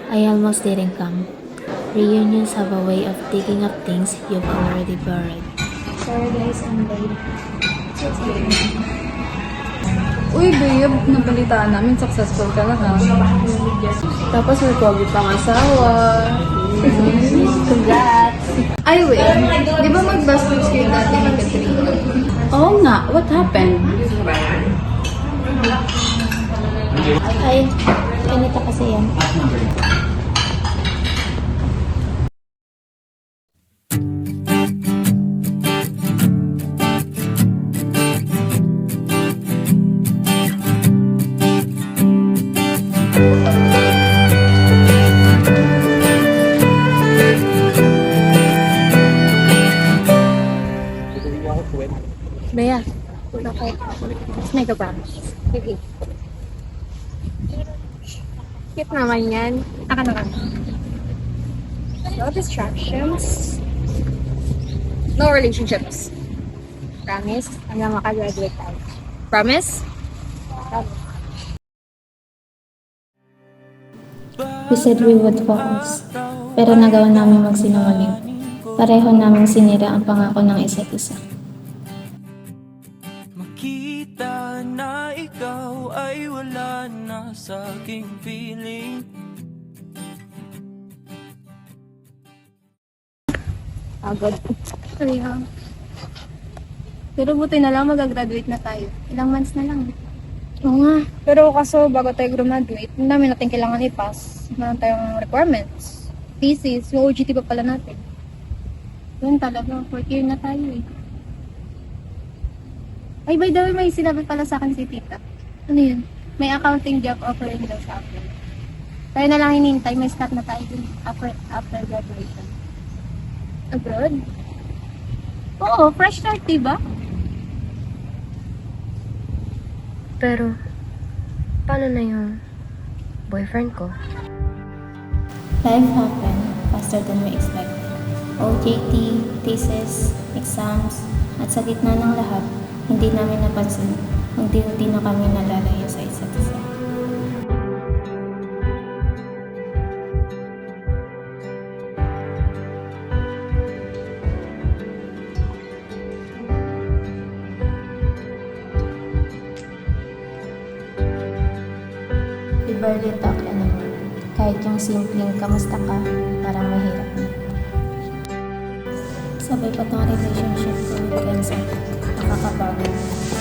I almost didn't come. Reunions have a way of digging up things you've already buried. Sorry guys, I'm late. Uy, babe, nabalitaan namin successful ka na ha. Tapos may pogi pang asawa. Congrats! Ay, wait. Di ba mag-baskets kayo dati ni Katrina? Oo nga. What happened? Ay, ganito kasi yan. Bea, okay. Let's make a promise. Okay. Cute naman yan. Aka na ka. No distractions. No relationships. Promise? Hanggang makagraduate tayo. Promise? Promise. We said we would focus, pero nagawa namin magsinungaling. Pareho namin sinira ang pangako ng isa't isa. Makita na ikaw ay wala na sa aking feeling. Agad. Kaya. Pero buti na lang mag-graduate na tayo. Ilang months na lang. Oo nga. Pero kaso bago tayo graduate, ang dami natin kailangan i-pass. Meron tayong requirements. Thesis, yung OJT pa pala natin. Yun talaga, 4th year na tayo eh. Ay, by the way, may sinabi pala sa akin si tita. Ano yun? May accounting job offering daw sa akin. Tayo na lang hinihintay, may start na tayo dun after graduation. Abroad? Oo, fresh start, diba? Pero, paano na yung boyfriend ko? Life happened faster than we expected. OJT, thesis, exams, at sa gitna ng lahat, hindi namin napansin, unti-unti na kami nalalayo sa isa't isa. We barely talk anymore. Kahit yung simpleng kamusta ka, parang mahirap na. Sabay pa tong relationship ko with Kenza. Nakakapagod.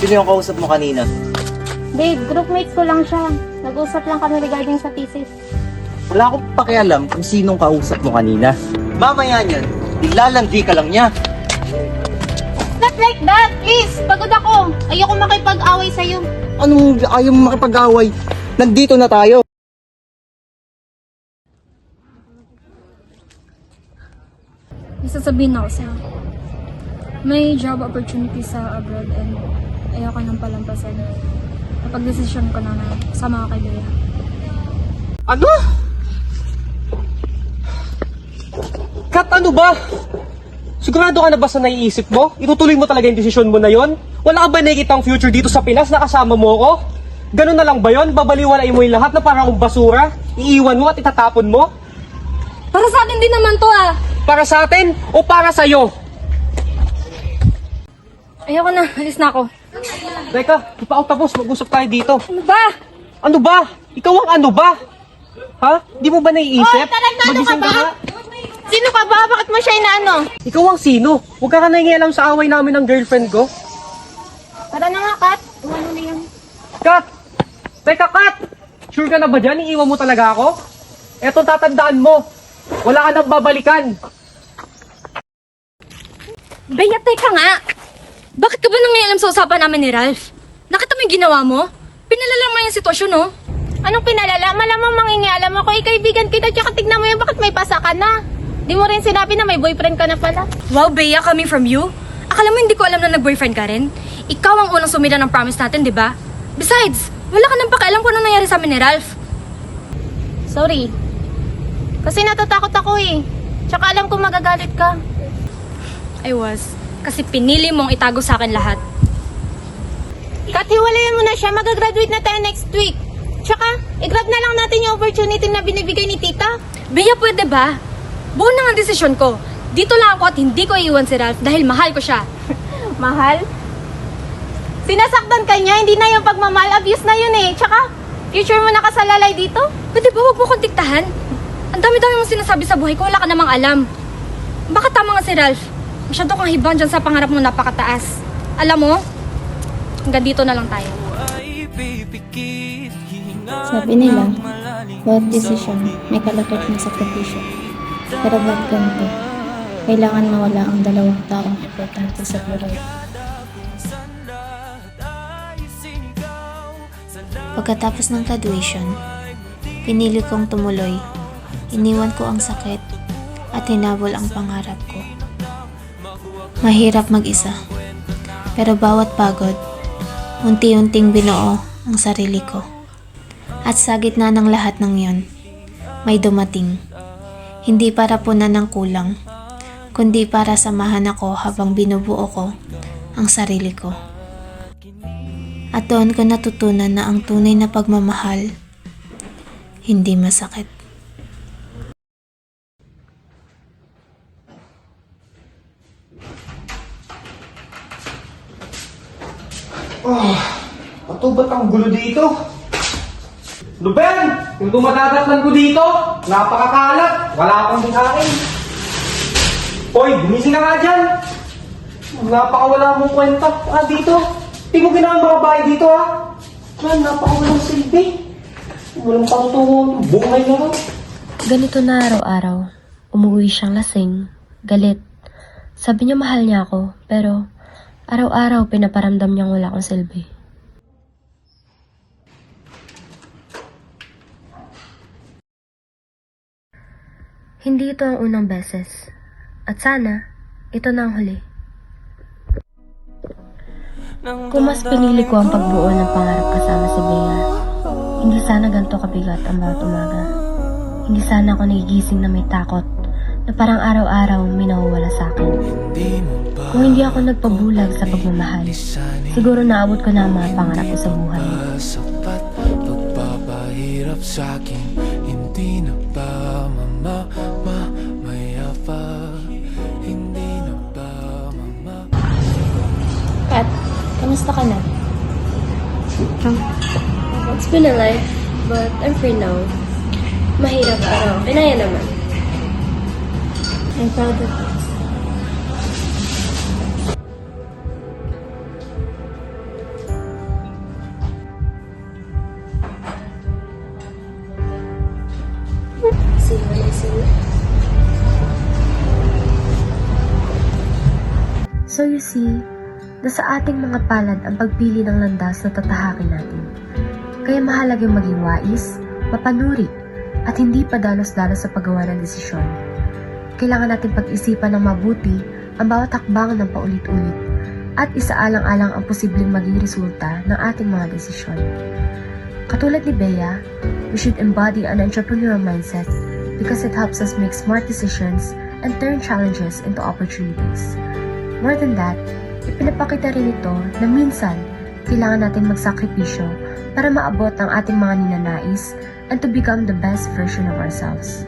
Sino yung kausap mo kanina? Babe, groupmates ko lang siya. Nag-usap lang kami regarding sa thesis. Wala akong pakialam kung sinong kausap mo kanina. Mamaya niyan, ilalandi ka lang niya. Not like that, please! Pagod ako. Ayoko makipag-away sa'yo. Anong ayaw mo makipag-away? Nandito na tayo. May sasabihin ako sa'yo. May job opportunity sa abroad and ayoko nang palampasin. Napag-desisyon ko na sama ka kay Bea. Ano? Kat, ano ba? Sigurado ka na ba sa naiisip mo? Itutuloy mo talaga yung desisyon mo na yon? Wala ka ba nakikita ang future dito sa Pinas na kasama mo ko? Ganun na lang ba yon? Babaliwalain mo yung lahat na parang akong basura? Iiwan mo at itatapon mo? Para sa atin din naman to ah! Para sa atin o para sa'yo? Ayoko na, alis na ako. Teka, di pa ako tapos. Mag-usap tayo dito. Ano ba? Ano ba? Ikaw ang ano ba? Ha? Di mo ba naiisip? tarantado ka Magising ba? nga. Sino ka ba? Bakit mo siya inaano? Ikaw ang sino? Huwag ka nangialam sa away namin ng girlfriend ko. Tara na nga, Kat. Ano na yan? Kat! Teka, Kat! Sure ka na ba dyan? Iiwan mo talaga ako? Eto tatandaan mo. Wala ka nang babalikan. Bea, teka nga! Bakit ka ba nangyayam sa usapan namin ni Ralph? Nakita mo yung ginawa mo? Pinalala mo yung sitwasyon, no? Anong pinalala? Malamang mangingialam ako. Kaibigan kita, tsaka tignan mo yun. Bakit may pasa ka na? Di mo rin sinabi na may boyfriend ka na pala. Wow, Bea, coming from you? Akala mo hindi ko alam na nag-boyfriend ka rin? Ikaw ang unang sumila ng promise natin, di ba? Besides, wala ka nang pakialam kung ano nangyari sa amin ni Ralph. Sorry. Kasi natatakot ako eh. Tsaka alam kong magagalit ka. I was. Kasi pinili mong itago sa akin lahat. Kat, hiwalayan mo na siya. Mag-graduate na tayo next week. Tsaka, i-grab na lang natin yung na opportunity na binibigay ni tita. Bea, pwede ba? Buo na nga ang desisyon ko. Dito lang ako at hindi ko iiwan si Ralph dahil mahal ko siya. Mahal? Sinasaktan ka niya, hindi na yung pagmamahal, abuse na yun eh. Tsaka, future mo nakasalalay dito? Pwede ba huwag mo kong diktahan? Ang dami-dami mong sinasabi sa buhay ko, wala ka namang alam. Baka tama nga si Ralph. Masyado kang hibang dyan sa pangarap mo napakataas. Alam mo, hanggang dito na lang tayo. Ay pipikit, hihinga Sabi nila, ng malalim bawat desisyon may kalagkat na sakripisyo. Pero ba't ganito? Kailangan mawala ang dalawang taong importante sa buhay. Pagkatapos ng graduation, pinili kong tumuloy. Iniwan ko ang sakit at hinabol ang pangarap ko. Mahirap mag-isa, pero bawat pagod, unti-unting binuo ang sarili ko. At sa gitna ng lahat ng yon, may dumating. Hindi para punan ng kulang, kundi para samahan ako habang binubuo ko ang sarili ko. At doon ko natutunan na ang tunay na pagmamahal, hindi masakit. Ito ba't ang gulo dito? Ruben! Yung dumadadatnan ko dito, napakakalat. Wala akong bikain. Hoy, gumising na nga dyan. Napakawala mong kwenta. Dito. Di mo ginawa mga bahay dito, napakawalang silbi. Walang pangtungo. Bungay na lang. Ganito na araw-araw. Umuwi siyang lasing, galit. Sabi niya mahal niya ako, pero araw-araw pinaparamdam niyang wala akong silbi. Hindi ito ang unang beses. At sana, ito na ang huli. Kung mas pinili ko ang pagbuo ng pangarap kasama si Bea, hindi sana ganito kabigat ang bawat umaga. Hindi sana ako nagigising na may takot na parang araw-araw may nawawala sa akin. Kung hindi ako nagpabulag sa pagmamahal, siguro naabot ko na ang mga pangarap ko sa buhay. Sapat, pagpapahirap sa'kin, hindi na ba mayapa, hindi na ba Kat, kamusta ka na? It's been a life, but I'm free now. Mahirap pero pinaya naman. I'm proud of you. See you when I see you. So you see, nasa ating mga palad ang pagpili ng landas na tatahakin natin. Kaya mahalagang maging wais, mapanuri, at hindi padalos-dalos sa paggawa ng desisyon. Kailangan natin pag-isipan ng mabuti ang bawat hakbang ng paulit-ulit at isaalang-alang ang posibleng maging resulta ng ating mga desisyon. Katulad ni Bea, we should embody an entrepreneurial mindset because it helps us make smart decisions and turn challenges into opportunities. More than that, ipinapakita rin ito na minsan, kailangan natin magsakripisyo para maabot ang ating mga ninanais and to become the best version of ourselves.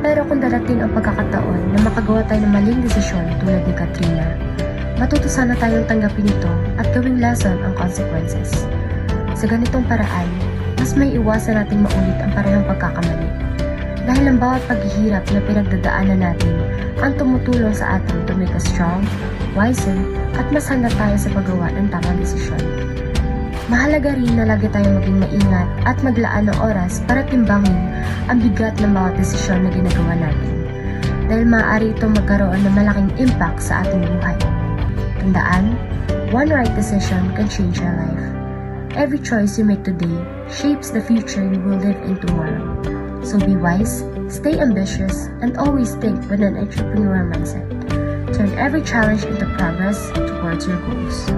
Pero kung darating ang pagkakataon na makagawa tayo ng maling desisyon tulad ni Katrina, matuto sana tayong tanggapin ito at gawing lesson ang consequences. Sa ganitong paraan, mas may iwasan nating maulit ang parehong pagkakamali. Dahil ang bawat paghihirap na pinagdadaanan natin ang tumutulong sa atin to make us strong, wiser, at mas handa tayo sa paggawa ng tamang desisyon. Mahalaga rin na lagi tayong maging maingat at maglaan ng oras para timbangin ang bigat ng bawat desisyon na ginagawa natin. Dahil maaari itong magkaroon ng malaking impact sa ating buhay. Tandaan, one right decision can change your life. Every choice you make today shapes the future you will live in tomorrow. So be wise, stay ambitious, and always think with an entrepreneurial mindset. Turn every challenge into progress towards your goals.